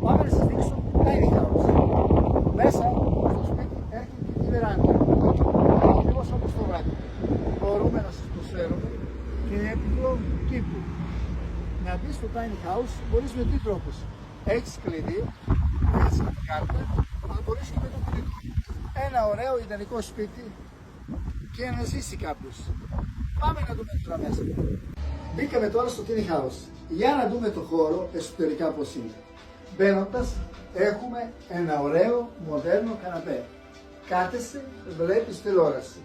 Πάμε να σας δείξω tiny house. Μέσα στο σπίτι έρχεται και τη βεράντα. Ακριβώς όπως το βράδυ. Μπορούμε να σας προσφέρουμε και έπιπλο τύπου. Να μπεις στο tiny house μπορείς με δύο τρόπους. Έχεις κλειδί, έχεις κάρτα, αλλά μπορείς και με το κινητό. Ένα ωραίο ιδανικό σπίτι και να ζήσει κάποιος. Πάμε να δούμε τώρα μέσα. Μπήκαμε τώρα στο tiny house. Για να δούμε το χώρο εσωτερικά πώς είναι. Μπαίνοντας έχουμε ένα ωραίο μοντέρνο καναπέ. Κάθεσαι, βλέπεις τηλεόραση.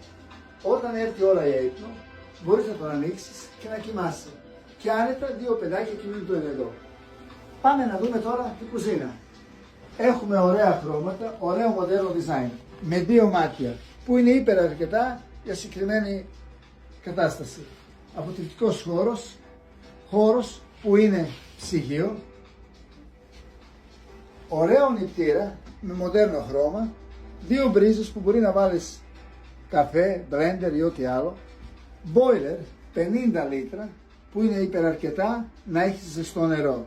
Όταν έρθει η ώρα για ύπνο, μπορείς να τον ανοίξεις και να κοιμάσαι. Και άνετα δύο παιδάκια κοιμούνται εδώ. Πάμε να δούμε τώρα την κουζίνα. Έχουμε ωραία χρώματα, ωραίο μοντέρνο design. Με δύο μάτια που είναι υπεραρκετά για συγκεκριμένη κατάσταση. Αποτελεσματικός χώρος που είναι ψυγείο. Ωραίο νηπτήρα με μοντέρνο χρώμα. Δύο μπρίζες που μπορεί να βάλεις καφέ, μπλέντερ ή ό,τι άλλο. Boiler 50 λίτρα που είναι υπεραρκετά να έχει ζεστό νερό.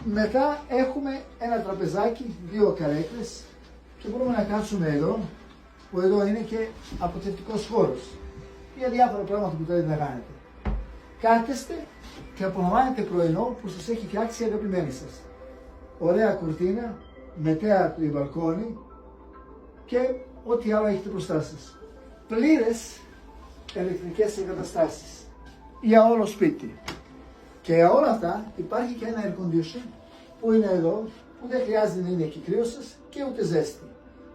Μετά έχουμε ένα τραπεζάκι, δύο καρέκλες και μπορούμε να κάτσουμε εδώ, που εδώ είναι και αποτελεσματικός χώρος για διάφορα πράγματα που θέλετε να κάνετε. Κάθεστε και απολαμβάνετε πρωινό που σας έχει φτιάξει η αγαπημένη σας. Ωραία κουρτίνα, μετέα του μπαλκόνι και ό,τι άλλο έχετε μπροστά σας. Πλήρες ηλεκτρικές εγκαταστάσεις για όλο σπίτι. Και για όλα αυτά υπάρχει και ένα air condition που είναι εδώ, που δεν χρειάζεται να είναι και κρύο σας και ούτε ζέστη.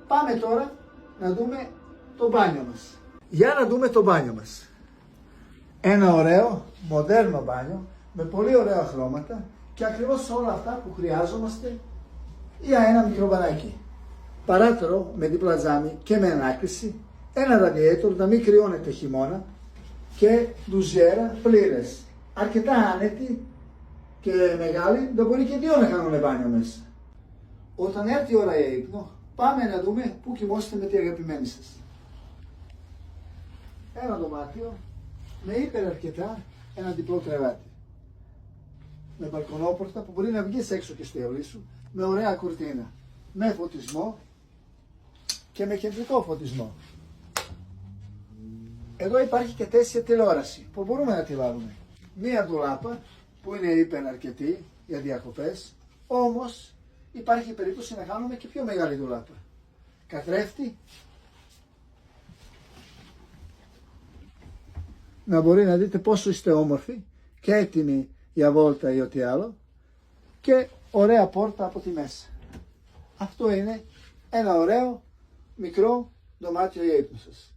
Πάμε τώρα να δούμε το μπάνιο μας. Για να δούμε το μπάνιο μας. Ένα ωραίο, μοντέρνο μπάνιο, με πολύ ωραία χρώματα και ακριβώς όλα αυτά που χρειάζομαστε για ένα μικρό μπανάκι. Παράθυρο με δίπλα τζάμι και με ανάκριση, ένα ραδιέτορ να μην κρυώνεται χειμώνα και ντουζιέρα πλήρες. Αρκετά άνετη και μεγάλη, δεν μπορεί και δύο να κάνουμε μπάνιο μέσα. Όταν έρθει η ώρα για ύπνο, πάμε να δούμε πού κοιμώστε με τη αγαπημένη σας. Ένα δωμάτιο με υπεραρκετά ένα διπλό κρεβάτι. Με μπαλκονόπορτα που μπορεί να βγεις έξω και στη αυλή σου, με ωραία κουρτίνα, με φωτισμό και με κεντρικό φωτισμό. Εδώ υπάρχει και τέσσερια τηλεόραση που μπορούμε να τη βάλουμε. Μία ντουλάπα που είναι υπεραρκετή για διακοπές, όμως υπάρχει περίπτωση να κάνουμε και πιο μεγάλη ντουλάπα. Καθρέφτη, να μπορεί να δείτε πόσο είστε όμορφοι και έτοιμοι για βόλτα ή ό,τι άλλο και ωραία πόρτα από τη μέσα. Αυτό είναι ένα ωραίο μικρό δωμάτιο για ύπνο σας.